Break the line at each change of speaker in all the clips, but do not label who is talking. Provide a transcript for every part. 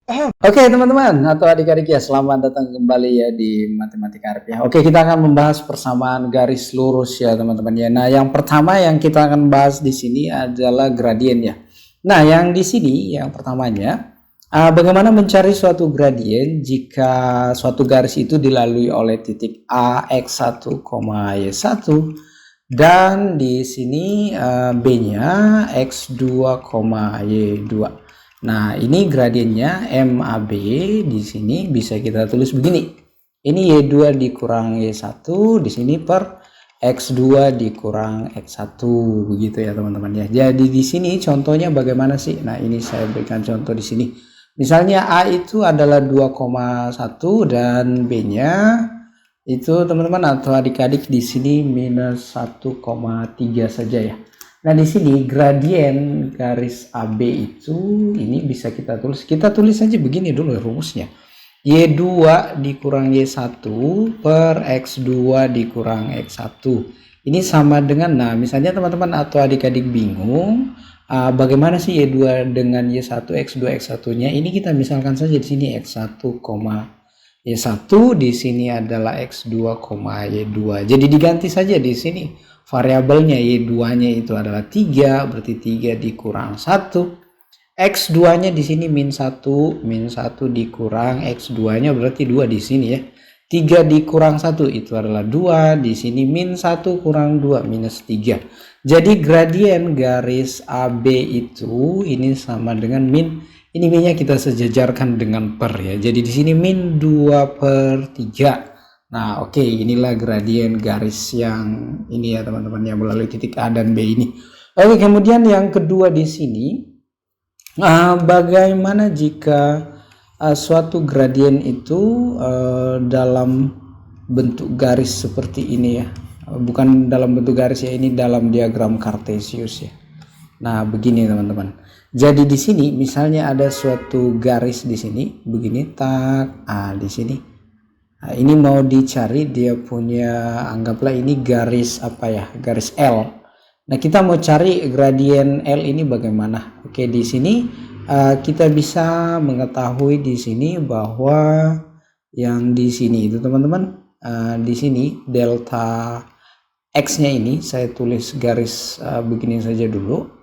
Oke teman-teman atau adik-adik ya, selamat datang kembali ya di Matematika Arab ya. Oke, kita akan membahas persamaan garis lurus ya teman-teman ya. Nah, yang pertama yang kita akan bahas di sini adalah gradien ya. Nah, yang di sini yang pertamanya bagaimana mencari suatu gradien jika suatu garis itu dilalui oleh titik A x1, y1 dan di sini B-nya x2, y2. Nah, ini gradiennya MAB di sini bisa kita tulis begini. Ini Y2 dikurang Y1 di sini per X2 dikurang X1 begitu ya teman-teman ya. Jadi di sini contohnya bagaimana sih? Nah, ini saya berikan contoh di sini. Misalnya A itu adalah 2,1 dan B-nya itu teman-teman atau adik-adik di sini minus 1,3 saja ya. Nah, di sini gradien garis AB itu ini bisa kita tulis. Kita tulis saja begini dulu rumusnya. Y2 dikurang Y1 per X2 dikurang X1. Ini sama dengan, nah misalnya teman-teman atau adik-adik bingung bagaimana sih Y2 dengan Y1, X2, X1-nya. Ini kita misalkan saja di sini X1, Y1 di sini adalah X2, Y2. Jadi diganti saja di sini. Variabelnya Y2-nya itu adalah 3, berarti 3 dikurang 1. X2-nya di sini min 1 dikurang X2-nya berarti 2 di sini ya. 3 dikurang 1 itu adalah 2, di sini min 1 kurang 2 minus 3. Jadi gradien garis AB itu ini sama dengan min, ini minnya kita sejajarkan dengan per ya. Jadi di sini min 2/3. Nah, oke, inilah gradien garis yang ini ya teman-teman yang melalui titik A dan B ini. Oke, kemudian yang kedua di sini, bagaimana jika suatu gradien itu dalam bentuk garis seperti ini ya, bukan dalam bentuk garis ya, ini dalam diagram Cartesius ya. Nah, begini teman-teman. Jadi di sini misalnya ada suatu garis di sini, begini tak, di sini. Nah, ini mau dicari dia punya, anggaplah ini garis apa ya, garis L. Nah, kita mau cari gradien L ini bagaimana? Oke, di sini kita bisa mengetahui di sini bahwa yang di sini itu teman-teman, di sini delta X-nya ini saya tulis garis begini saja dulu.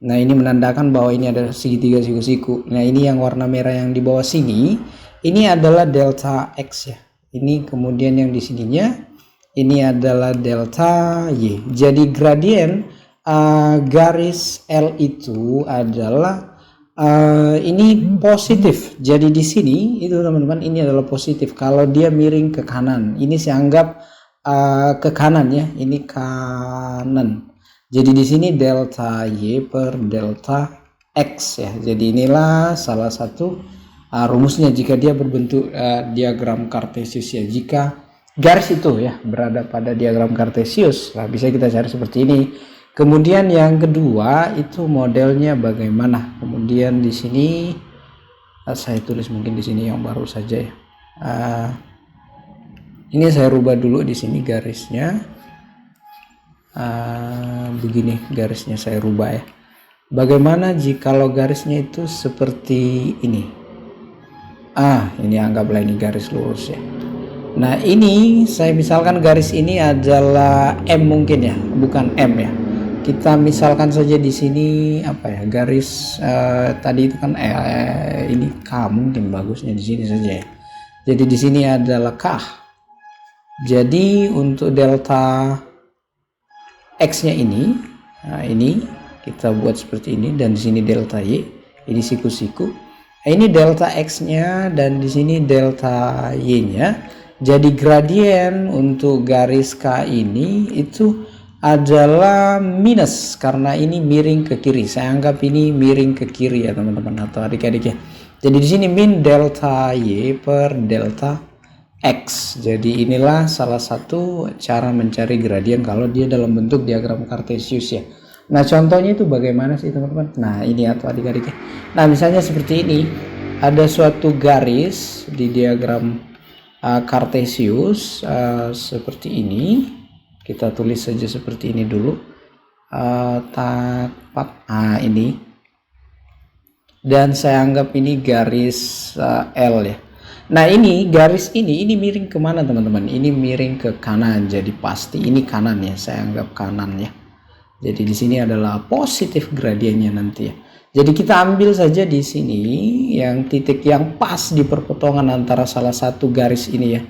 Nah, ini menandakan bahwa ini adalah segitiga siku-siku. Nah, ini yang warna merah yang di bawah sini, ini adalah delta X ya. Ini kemudian yang di sininya ini adalah delta Y. Jadi gradien garis L itu adalah ini positif. Jadi di sini itu teman-teman ini adalah positif. Kalau dia miring ke kanan, ini saya anggap ke kanan ya. Ini kanan. Jadi di sini delta Y per delta X ya. Jadi inilah salah satu rumusnya jika dia berbentuk diagram Cartesius ya. Jika garis itu ya berada pada diagram Cartesius, nah bisa kita cari seperti ini. Kemudian yang kedua itu modelnya bagaimana. Kemudian di sini saya tulis mungkin di sini yang baru saja ya. Ini saya rubah dulu di sini garisnya. Begini garisnya saya rubah ya. Bagaimana jikalau garisnya itu seperti ini? Ini anggaplah ini garis lurus ya. Nah, ini saya misalkan garis ini adalah M mungkin ya, bukan M ya. Kita misalkan saja di sini apa ya, garis tadi itu kan ini K mungkin bagusnya di sini saja ya. Jadi di sini adalah K. Jadi untuk delta X-nya ini, nah ini kita buat seperti ini dan di sini delta Y, ini siku-siku. Ini delta X-nya dan di sini delta Y-nya. Jadi gradien untuk garis K ini itu adalah minus karena ini miring ke kiri. Saya anggap ini miring ke kiri ya teman-teman atau adik-adik ya. Jadi di sini min delta Y per delta X. Jadi inilah salah satu cara mencari gradien kalau dia dalam bentuk diagram Cartesius ya. Nah, contohnya itu bagaimana sih teman-teman? Nah, ini atau adik-adik. Nah, misalnya seperti ini. Ada suatu garis di diagram Cartesius seperti ini. Kita tulis saja seperti ini dulu. Ini. dan saya anggap ini garis L ya. Nah ini garis ini miring kemana teman-teman? Ini miring ke kanan, jadi pasti ini kanan ya, saya anggap kanan ya. Jadi di sini adalah positif gradiennya nanti ya. Jadi kita ambil saja di sini yang titik yang pas di perpotongan antara salah satu garis ini ya,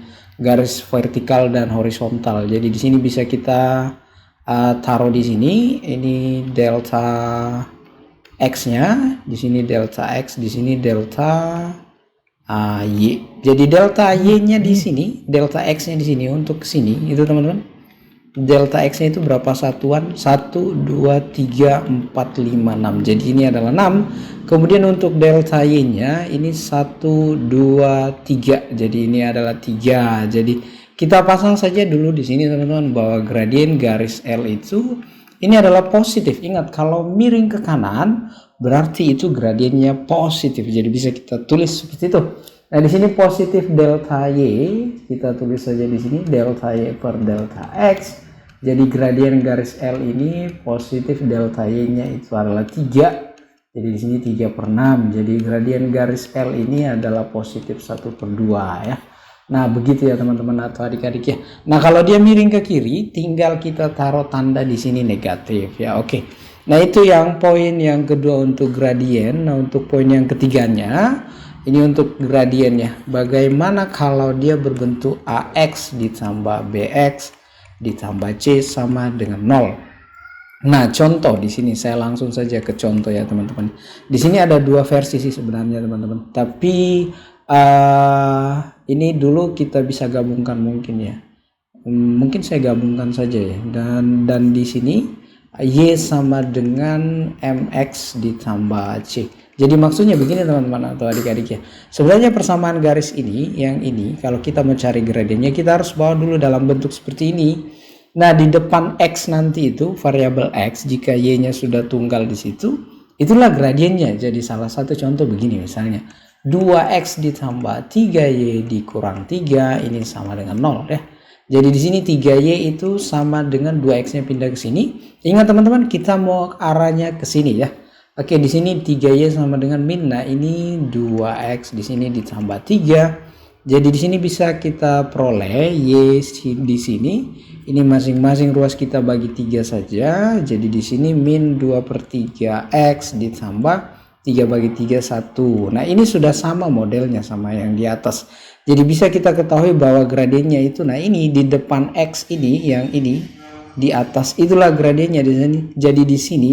garis vertikal dan horizontal. Jadi di sini bisa kita taruh di sini, ini delta x-nya, di sini delta x, di sini delta y. Jadi delta y-nya di sini, delta x-nya di sini untuk sini itu teman-teman. Delta x-nya itu berapa satuan? 1 2 3 4 5 6. Jadi ini adalah 6. Kemudian untuk delta y-nya ini 1 2 3. Jadi ini adalah 3. Jadi kita pasang saja dulu di sini teman-teman bahwa gradien garis L itu ini adalah positif. Ingat kalau miring ke kanan berarti itu gradiennya positif. Jadi bisa kita tulis seperti itu. Nah di sini positif delta y, kita tulis saja di sini delta y per delta x. Jadi gradien garis L ini positif delta y-nya itu adalah 3. Jadi di sini 3 per 6. Jadi gradien garis L ini adalah positif 1 per 2 ya. Nah begitu ya teman-teman atau adik-adik ya. Nah kalau dia miring ke kiri tinggal kita taruh tanda di sini negatif ya. Oke. Nah itu yang poin yang kedua untuk gradien. Nah untuk poin yang ketiganya ini untuk gradiennya. Bagaimana kalau dia berbentuk AX ditambah BX ditambah C sama dengan 0. Nah contoh di sini saya langsung saja ke contoh ya teman-teman. Di sini ada dua versi sih sebenarnya teman-teman. Tapi ini dulu kita bisa gabungkan mungkin ya. Mungkin saya gabungkan saja ya. Dan di sini Y sama dengan MX ditambah C. Jadi maksudnya begini teman-teman atau adik-adik ya. Sebenarnya persamaan garis ini, yang ini kalau kita mencari gradiennya kita harus bawa dulu dalam bentuk seperti ini. Nah di depan X nanti itu variabel X jika Y-nya sudah tunggal di situ, itulah gradiennya. Jadi salah satu contoh begini misalnya. 2x ditambah 3y dikurang 3 ini sama dengan 0 ya. Jadi di sini 3y itu sama dengan 2x-nya pindah ke sini. Ingat teman-teman, kita mau arahnya ke sini ya. Oke, di sini 3y sama dengan min. Nah, ini 2x di sini ditambah 3. Jadi di sini bisa kita peroleh y di sini. Ini masing-masing ruas kita bagi 3 saja. Jadi di sini min 2 per 3x ditambah 3 bagi 3 1. Nah ini sudah sama modelnya sama yang di atas. Jadi bisa kita ketahui bahwa gradiennya itu, nah ini di depan X ini, yang ini di atas itulah gradiennya di sini. Jadi di sini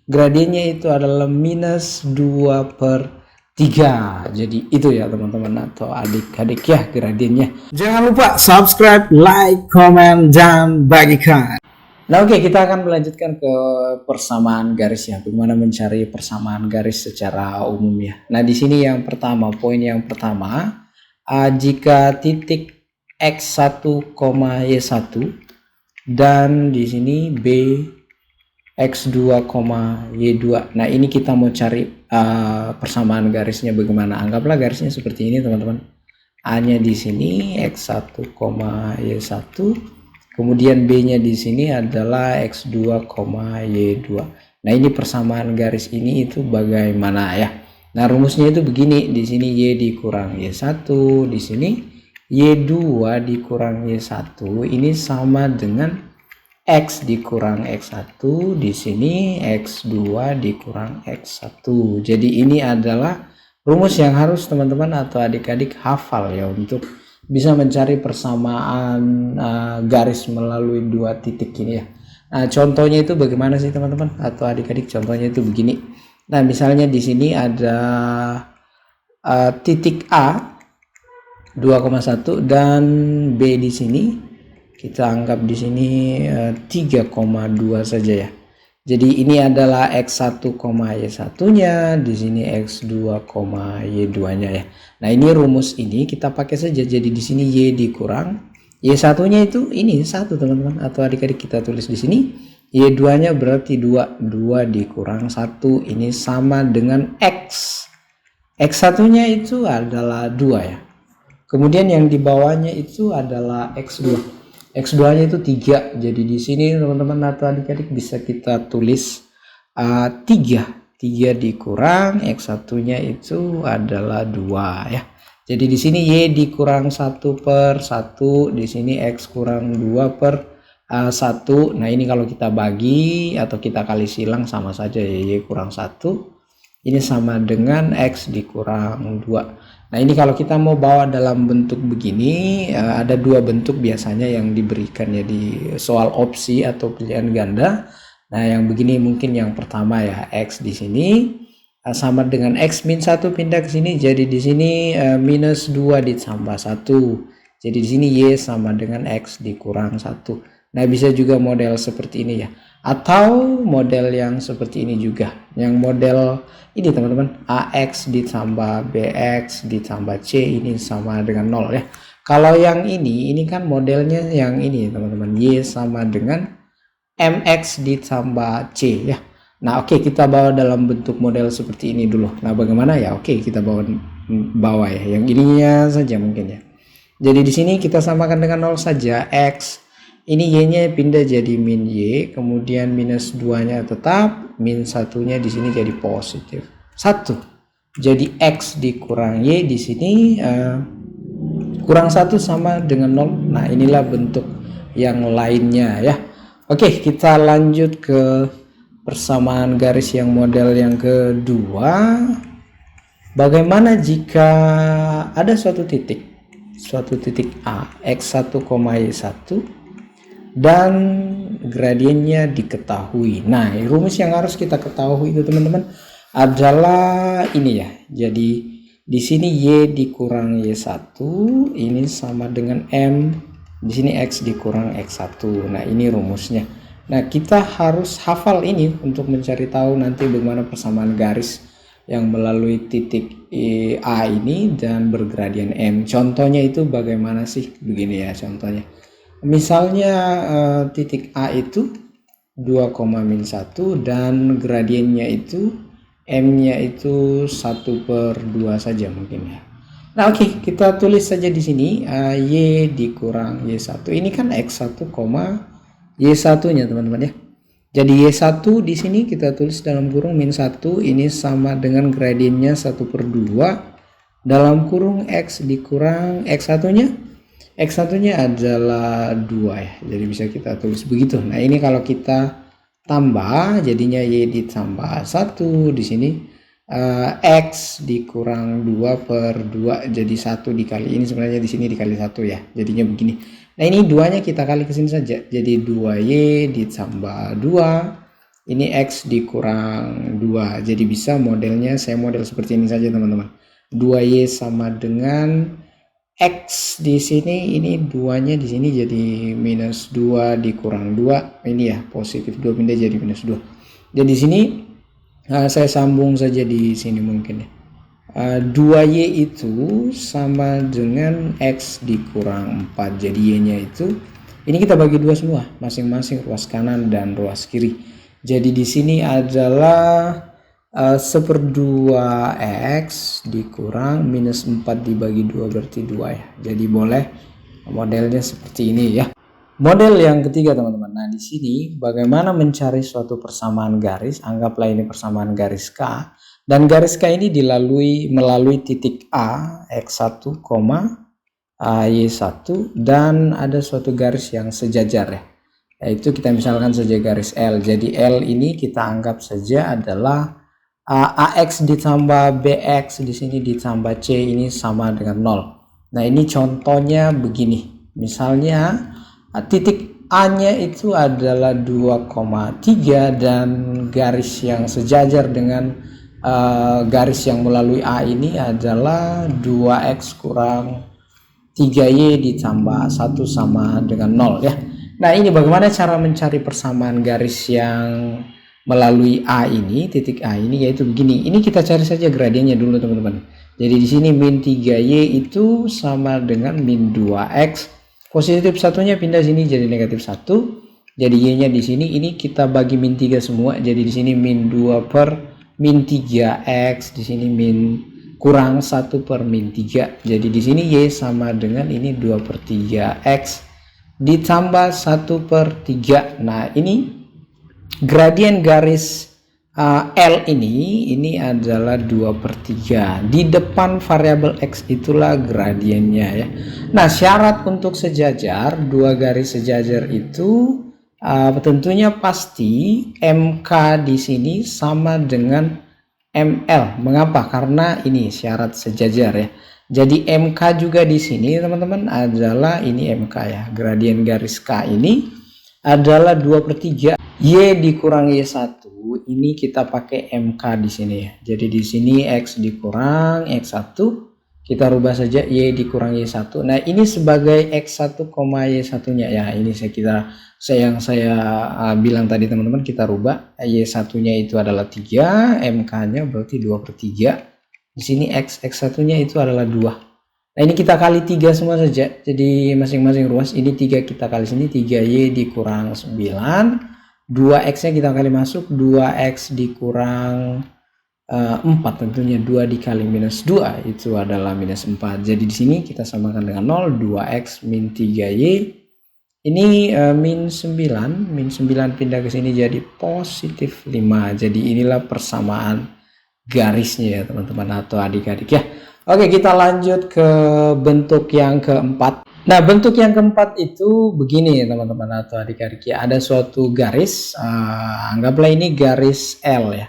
gradiennya itu adalah minus 2 per 3. Jadi itu ya teman-teman atau adik-adik ya gradiennya. Jangan lupa subscribe, like, comment, dan bagikan. Nah oke, kita akan melanjutkan ke persamaan garis ya. Bagaimana mencari persamaan garis secara umum ya. Nah di sini yang pertama, poin yang pertama, jika titik x1, y1 dan di sini b x2, y2. Nah ini kita mau cari persamaan garisnya bagaimana. Anggaplah garisnya seperti ini teman-teman. A-nya di sini x1, y1. Kemudian B-nya di sini adalah X2, Y2. Nah, ini persamaan garis ini itu bagaimana ya? Nah, rumusnya itu begini. Di sini Y dikurang Y1, di sini Y2 dikurang Y1 ini sama dengan X dikurang X1, di sini X2 dikurang X1. Jadi ini adalah rumus yang harus teman-teman atau adik-adik hafal ya untuk bisa mencari persamaan garis melalui dua titik ini ya. Nah, contohnya itu bagaimana sih teman-teman atau adik-adik? Contohnya itu begini. Nah, misalnya di sini ada titik A 2,1 dan B di sini kita anggap di sini 3,2 saja ya. Jadi ini adalah x1, y1-nya, di sini x2, y2-nya ya. Nah, ini rumus ini kita pakai saja. Jadi di sini y dikurang y1-nya itu ini 1 teman-teman atau adik-adik kita tulis di sini. Y2-nya berarti 2 dikurang 1 ini sama dengan x. X1-nya itu adalah 2 ya. Kemudian yang di bawahnya itu adalah x2. X2-nya itu 3. Jadi di sini teman-teman atau adik-adik bisa kita tulis 3 3 dikurang X1 nya itu adalah 2 ya. Jadi di sini Y dikurang 1 per 1, di sini X kurang 2 per 1. Nah ini kalau kita bagi atau kita kali silang sama saja ya, Y kurang 1 ini sama dengan X dikurang 2. Nah ini kalau kita mau bawa dalam bentuk begini, ada dua bentuk biasanya yang diberikan ya di soal opsi atau pilihan ganda. Nah yang begini mungkin yang pertama ya, X di sini sama dengan X min 1 pindah ke sini, jadi di sini minus 2 ditambah 1. Jadi di sini Y sama dengan X dikurang 1. Nah bisa juga model seperti ini ya, atau model yang seperti ini juga, yang model ini teman-teman, AX ditambah BX ditambah C ini sama dengan 0 ya. Kalau yang ini kan modelnya yang ini teman-teman, Y sama dengan MX ditambah C ya. Nah oke, kita bawa dalam bentuk model seperti ini dulu. Nah bagaimana ya, oke kita bawa ya, yang ininya saja mungkin ya. Jadi di sini kita samakan dengan 0 saja. X ini Y-nya pindah jadi min Y, kemudian minus 2-nya tetap, min 1-nya di sini jadi positif 1. Jadi X dikurang Y di sini kurang 1 sama dengan 0. Nah inilah bentuk yang lainnya ya. Oke, kita lanjut ke persamaan garis yang model yang kedua. Bagaimana jika ada suatu titik A, X1, Y1 dan gradiennya diketahui. Nah rumus yang harus kita ketahui itu teman-teman adalah ini ya. Jadi di sini Y dikurang Y1 ini sama dengan M, di sini X dikurang X1. Nah ini rumusnya. Nah kita harus hafal ini untuk mencari tahu nanti bagaimana persamaan garis yang melalui titik A ini dan bergradien M. Contohnya itu bagaimana sih? Begini ya contohnya. Misalnya titik A itu 2, min 1 dan gradiennya itu M-nya itu 1 per 2 saja mungkin ya. Nah oke, kita tulis saja di sini Y dikurang Y1. Ini kan X1, Y1-nya teman-teman ya. Jadi Y1 di sini kita tulis dalam kurung min 1, ini sama dengan gradiennya 1 per 2 dalam kurung X dikurang X1-nya. X1-nya adalah 2 ya. Jadi bisa kita tulis begitu. Nah, ini kalau kita tambah jadinya Y ditambah 1 di sini. X dikurang 2 per 2 jadi 1 dikali ini, sebenarnya di sini dikali 1 ya, jadinya begini. Nah ini 2 nya kita kali ke sini saja, jadi 2Y ditambah 2 ini X dikurang 2, jadi bisa modelnya saya model seperti ini saja teman-teman. 2Y sama dengan X di sini, ini 2 nya di sini jadi minus 2 dikurang 2, ini ya positif 2 pindah jadi minus 2. Jadi di sini saya sambung saja di sini mungkin ya. 2Y itu sama dengan X dikurang 4. Jadi Y-nya itu ini kita bagi 2 semua, masing-masing ruas kanan dan ruas kiri. Jadi di sini adalah 1/2X dikurang minus 4 dibagi 2 berarti 2 ya. Jadi boleh modelnya seperti ini ya. Model yang ketiga teman-teman. Nah di sini bagaimana mencari suatu persamaan garis. Anggaplah ini persamaan garis K. Dan garis K ini melalui titik A, X1, Y1 dan ada suatu garis yang sejajar ya. Yaitu kita misalkan saja garis L. Jadi L ini kita anggap saja adalah AX ditambah BX di sini ditambah C ini sama dengan 0. Nah ini contohnya begini. Misalnya titik A-nya itu adalah 2,3 dan garis yang sejajar dengan garis yang melalui A ini adalah 2X kurang 3Y ditambah 1 sama dengan 0 ya. Nah ini bagaimana cara mencari persamaan garis yang melalui A ini, titik A ini, yaitu begini. Ini kita cari saja gradiennya dulu teman-teman. Jadi di sini min 3Y itu sama dengan min 2X. Positif satunya pindah sini jadi negatif 1. Jadi Y-nya di sini ini kita bagi min 3 semua. Jadi di sini min 2 per min 3X, di sini min kurang 1 per min 3. Jadi di sini Y sama dengan ini 2 per 3X ditambah 1 per 3. Nah ini gradien garis L ini adalah 2/3. Di depan variabel X itulah gradiennya ya. Nah, syarat untuk sejajar, dua garis sejajar itu tentunya pasti MK di sini sama dengan ML. Mengapa? Karena ini syarat sejajar ya. Jadi MK juga di sini teman-teman adalah ini MK ya. Gradien garis K ini adalah 2/3. Y dikurang Y1 ini kita pakai MK di sini ya. Jadi di sini X dikurang X1 kita rubah saja Y dikurang Y1. Nah, ini sebagai X1, Y1-nya ya. Ini yang saya bilang tadi teman-teman, kita rubah. Y1-nya itu adalah 3, MK-nya berarti 2/3. Di sini X1-nya itu adalah 2. Nah, ini kita kali 3 semua saja. Jadi masing-masing ruas. Ini 3 kita kali sini, 3Y dikurang 9. 2X-nya kita kali masuk, 2X dikurang 4 tentunya, 2 dikali minus 2 itu adalah minus 4. Jadi di sini kita samakan dengan 0, 2X min 3Y ini min 9 pindah ke sini jadi positif 5. Jadi inilah persamaan garisnya ya teman-teman atau adik-adik ya. Oke, kita lanjut ke bentuk yang keempat. Nah, bentuk yang keempat itu begini teman-teman atau adik-adik ya. Ada suatu garis, anggaplah ini garis L ya.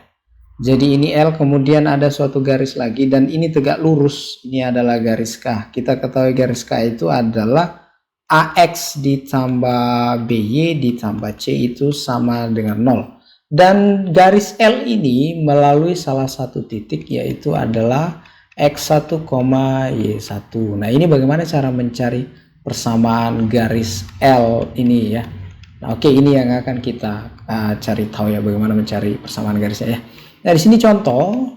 Jadi ini L, kemudian ada suatu garis lagi dan ini tegak lurus. Ini adalah garis K. Kita ketahui garis K itu adalah AX ditambah BY ditambah C itu sama dengan 0. Dan garis L ini melalui salah satu titik yaitu adalah X1, Y1. Nah, ini bagaimana cara mencari persamaan garis L ini ya. Nah, oke, ini yang akan kita cari tahu ya, bagaimana mencari persamaan garisnya ya. Nah, di sini contoh,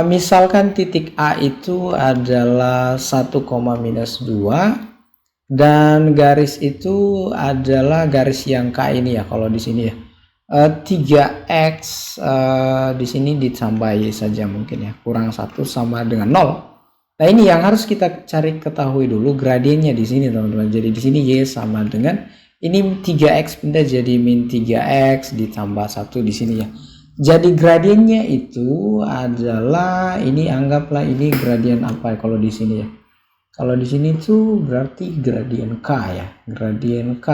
misalkan titik A itu adalah 1,-2 dan garis itu adalah garis yang K ini ya. Kalau di sini ya 3X di sini ditambah Y saja mungkin ya, kurang 1 sama dengan 0. Nah, ini yang harus kita ketahui dulu gradiennya di sini teman-teman. Jadi di sini Y sama dengan ini 3X pindah jadi min 3X ditambah 1 di sini ya. Jadi gradiennya itu adalah ini, anggaplah ini gradien apa ya kalau di sini ya. Kalau di sini tuh berarti gradien K ya. Gradien K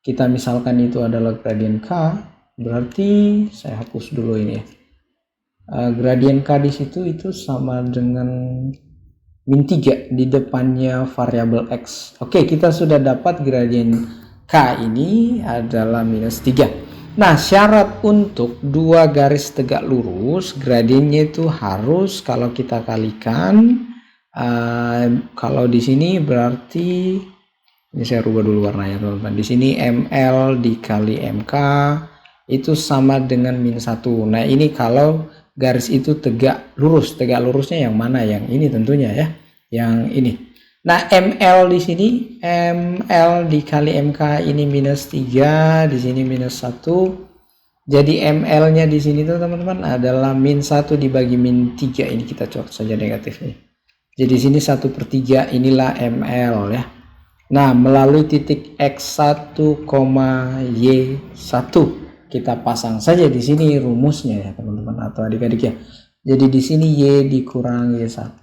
kita misalkan itu adalah gradien K, berarti saya hapus dulu ini ya. Gradien K di situ itu sama dengan min 3 di depannya variabel X. Oke, kita sudah dapat gradien K ini adalah minus 3. Nah, syarat untuk dua garis tegak lurus, gradiennya itu harus kalau kita kalikan, kalau di sini berarti, ini saya rubah dulu warnanya teman-teman. Di sini ML dikali MK itu sama dengan min 1. Nah, ini kalau garis itu tegak lurus. Tegak lurusnya yang mana? Yang ini tentunya ya. Yang ini. Nah, ML di sini ML dikali MK ini minus 3, di sini minus 1. Jadi ML-nya di sini tuh teman-teman adalah min 1 dibagi min 3. Ini kita coret saja negatifnya. Jadi sini 1/3 inilah ML ya. Nah, melalui titik X1, Y1 kita pasang saja di sini rumusnya ya teman-teman atau adik-adik ya. Jadi di sini Y dikurang Y1.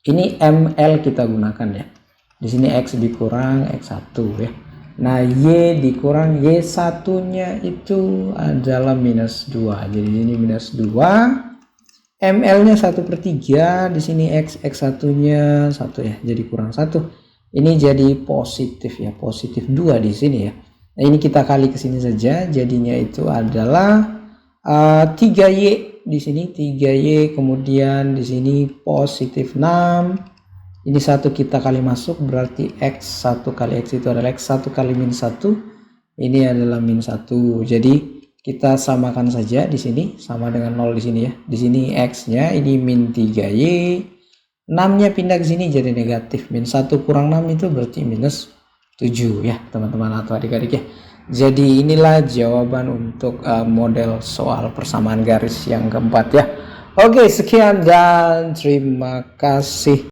Ini ML kita gunakan ya. Di sini X dikurang X1 ya. Nah, Y dikurang Y1-nya itu adalah minus 2. Jadi ini minus 2. ML-nya 1/3. Di sini X1-nya 1 ya. Jadi kurang 1. Ini jadi positif ya. Positif 2 di sini ya. Nah, ini kita kali ke sini saja. Jadinya itu adalah 3Y. Di sini 3Y, kemudian di sini positif 6. Ini 1 kita kali masuk berarti X1 kali X itu adalah X1 kali min 1. Ini adalah min 1. Jadi kita samakan saja di sini sama dengan 0 di sini ya. Di sini X-nya ini min 3Y. 6-nya pindah ke sini jadi negatif. Min 1 kurang 6 itu berarti minus 7 ya teman-teman atau adik-adik ya. Jadi inilah jawaban untuk model soal persamaan garis yang keempat ya. Oke, sekian dan terima kasih.